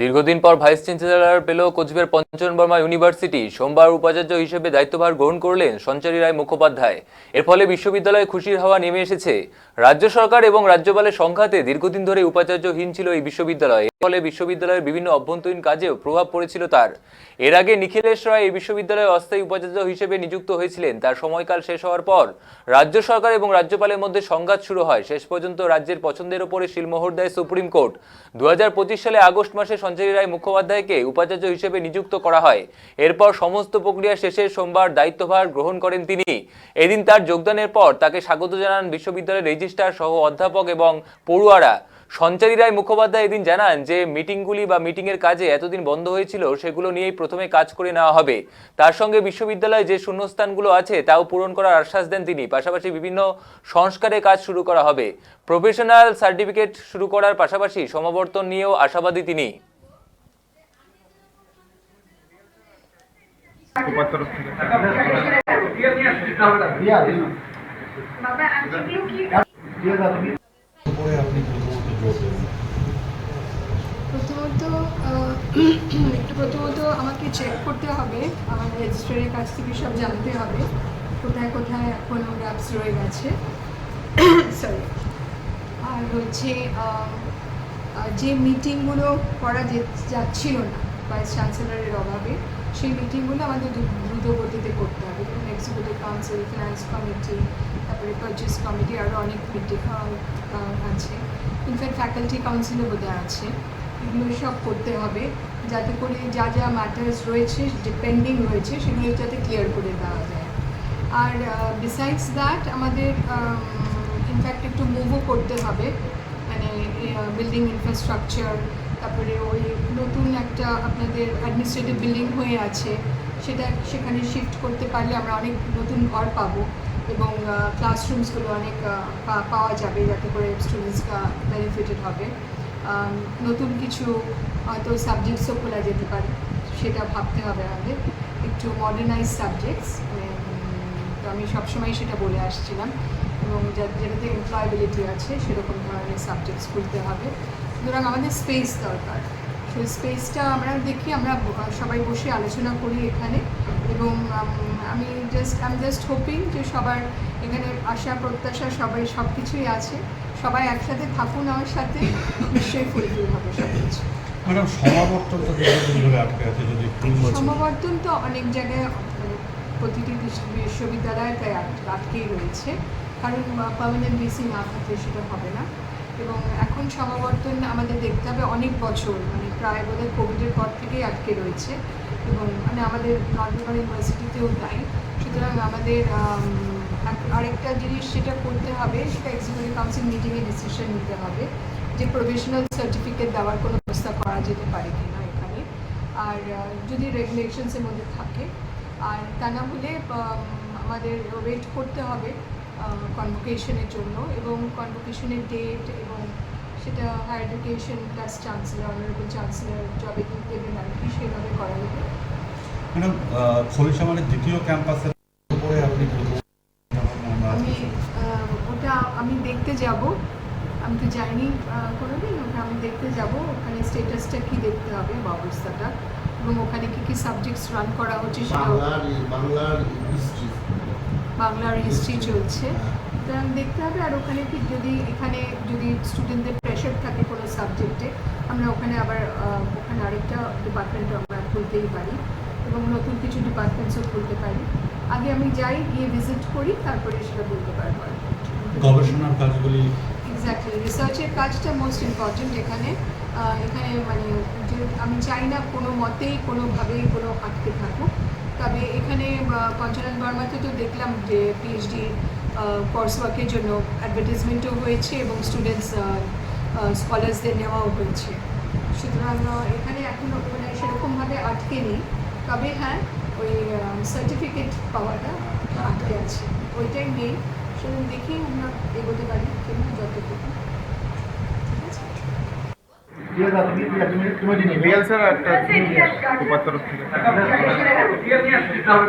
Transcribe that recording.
দীর্ঘদিন পর vice chancellor পেল কোচবিহার পঞ্চন বর্মা ইউনিভার্সিটি। সোমবার উপাচার্য হিসেবে দায়িত্বভার গ্রহণ করলেন সঞ্চারী রায় মুখোপাধ্যায়। এর ফলে বিশ্ববিদ্যালয়ে খুশির হাওয়া নেমে এসেছে। রাজ্য সরকার এবং রাজ্যপালের সংঘাতে দীর্ঘদিন ধরে উপাচার্যহীন ছিল এই বিশ্ববিদ্যালয়। এর ফলে বিশ্ববিদ্যালয়ের বিভিন্ন অভ্যন্তরীণ কাজেও প্রভাব পড়েছিল তার। এর আগে নিখিলেশ রায় এই বিশ্ববিদ্যালয়ে অস্থায়ী উপাচার্য হিসেবে নিযুক্ত হয়েছিলেন। তার সময়কাল শেষ হওয়ার পর রাজ্য সরকার এবং রাজ্যপালের মধ্যে সংঘাত শুরু হয়। শেষ পর্যন্ত রাজ্যের পছন্দের ওপরে সিলমোহর দেয় সুপ্রিম কোর্ট। 2025 সালে আগস্ট মাসে সঞ্চারী রায় মুখোপাধ্যায়কে উপাচার্য হিসেবে নিযুক্ত করা হয়। এরপর সমস্ত প্রক্রিয়া শেষে সোমবার দায়িত্বভার গ্রহণ করেন তিনি। এদিন তার যোগদানের পর তাকে স্বাগত জানান বিশ্ববিদ্যালয়ের রেজিস্ট্রার সহ অধ্যাপক এবং পড়ুয়ারা। সঞ্চারী রায় মুখোপাধ্যায় এদিন জানান যে মিটিংয়ের কাজে এতদিন বন্ধ হয়েছিল সেগুলো নিয়েই প্রথমে কাজ করে নেওয়া হবে। তার সঙ্গে বিশ্ববিদ্যালয়ে যে শূন্যস্থানগুলো আছে তাও পূরণ করার আশ্বাস দেন তিনি। পাশাপাশি বিভিন্ন সংস্কারের কাজ শুরু করা হবে। প্রফেশনাল সার্টিফিকেট শুরু করার পাশাপাশি সমাবর্তন নিয়েও আশাবাদী তিনি। প্রথমত আমাকে চেক করতে হবে, আমার রেজিস্ট্রারের কাছ থেকে সব জানতে হবে কোথায় কোথায় এখনো গ্যাপস রয়ে গেছে। আর হচ্ছে যে মিটিংগুলো করা যাচ্ছিল না ভাইস চ্যান্সেলরের অভাবে, সেই মিটিংগুলো আমাদের দ্রুত গতিতে করতে হবে। যেমন এক্সিকিউটিভ কাউন্সিল, ফিনান্স কমিটি, তারপরে পারচেস কমিটি, আরও অনেক মিটিং আছে। ইনফ্যাক্ট ফ্যাকাল্টি কাউন্সিলও বোধহয় আছে। এগুলো সব করতে হবে যাতে করে যা যা ম্যাটার্স রয়েছে, ডিপেন্ডিং রয়েছে, সেগুলো যাতে ক্লিয়ার করে দেওয়া যায়। আর বিসাইডস দ্যাট আমাদের ইনফ্যাক্ট একটু মুভও করতে হবে, মানে বিল্ডিং ইনফ্রাস্ট্রাকচার, তারপরে ওই নতুন একটা আপনাদের অ্যাডমিনিস্ট্রেটিভ বিল্ডিং হয়ে আছে, সেখানে শিফট করতে পারলে আমরা অনেক নতুন ঘর পাবো এবং ক্লাসরুমসগুলো অনেক পাওয়া যাবে যাতে করে স্টুডেন্টসরা বেনিফিটেড হবে। নতুন কিছু হয়তো সাবজেক্টসও খোলা যেতে পারে, সেটা ভাবতে হবে আমাদের। একটু মডার্নাইজ সাবজেক্টস, তো আমি সবসময় সেটা বলে আসছিলাম, এবং যেটাতে এমপ্লয়েবিলিটি আছে সেরকম ধরনের সাবজেক্টস খুলতে হবে। সুতরাং আমাদের স্পেস দরকার। সেই স্পেসটা আমরা দেখি, আমরা সবাই বসে আলোচনা করি এখানে, এবং আমি জাস্ট হোপিং যে সবার এখানে আশা প্রত্যাশা সবাই সব কিছুই আছে, সবাই একসাথে থাকুন আমার সাথে, নিশ্চয়ই ফুলফিল হবে সব কিছু। সমাবর্তন তো অনেক জায়গায়, প্রতিটি বিশ্ববিদ্যালয়ে তাই আটকেই রয়েছে, কারণ পার্মানেন্ট ভিসি না থাকলে সেটা হবে না। এবং এখন সমাবর্তন আমাদের দেখতে হবে অনেক বছর, মানে প্রায় বোধহয় কোভিডের পর থেকেই আটকে রয়েছে, এবং মানে আমাদের নর্থ ইউনিভার্সিটিতেও তাই। সুতরাং আমাদের আরেকটা জিনিস সেটা করতে হবে, সেটা এক্সিকিউটিভ কাউন্সিল মিটিংয়ে ডিসিশন নিতে হবে যে প্রফেশনাল সার্টিফিকেট দেওয়ার কোনো ব্যবস্থা করা যেতে পারে কি না এখানে, আর যদি রেগুলেশনসের মধ্যে থাকে। আর তা না হলে আমাদের ওয়েট করতে হবে কনভোকেশনের জন্য, এবং কনভোকেশনের ডেট এবং সেটা higher education plus chancellor, honourable chancellor জবে দেবেন আর কি, সেভাবে করা হবে। ম্যাডাম, খলিশা মানে দ্বিতীয় ক্যাম্পাসের উপরে আপনি ওটা আমি দেখতে যাব, আমি তো যাইনি কোনোদিন, ওটা আমি দেখতে যাব। ওখানে স্টেটাসটা কী দেখতে হবে বা অবস্থাটা, এবং ওখানে কী কী সাবজেক্টস রান করা হচ্ছে, সেটা বাংলার হিস্ট্রি চলছে, সুতরাং দেখতে হবে। আর ওখানে কি এখানে যদি স্টুডেন্টদের প্রেশার থাকে কোনো সাবজেক্টে, আমরা ওখানে আবার ওখানে আরেকটা ডিপার্টমেন্ট আমরা খুলতেই পারি, এবং নতুন কিছু ডিপার্টমেন্টসও খুলতে পারি। আগে আমি যাই, গিয়ে ভিজিট করি, তারপরে সেটা বলতে পারবো। গবেষণার কাজগুলি এক্স্যাক্টলি, রিসার্চের কাজটা মোস্ট ইম্পর্টেন্ট এখানে। মানে যে আমি চাই না কোনো মতেই কোনোভাবেই কোনো আটকে থাকুক। তবে এখানে পঞ্চন বর্মাতে তো দেখলাম যে পিএইচডি কোর্স ওয়ার্কের জন্য অ্যাডভার্টাইজমেন্টও হয়েছে, এবং স্টুডেন্টস স্কলার্সদের নেওয়াও হয়েছে। সুতরাং এখানে এখনও মানে সেরকমভাবে আটকে নেই, তবে হ্যাঁ ওই সার্টিফিকেট পাওয়াটা আটকে আছে, ওইটাই নেই। সেদিন দেখি আমরা এগোতে পারি কিনা যতটুকু। রিয়েল স্যার একটা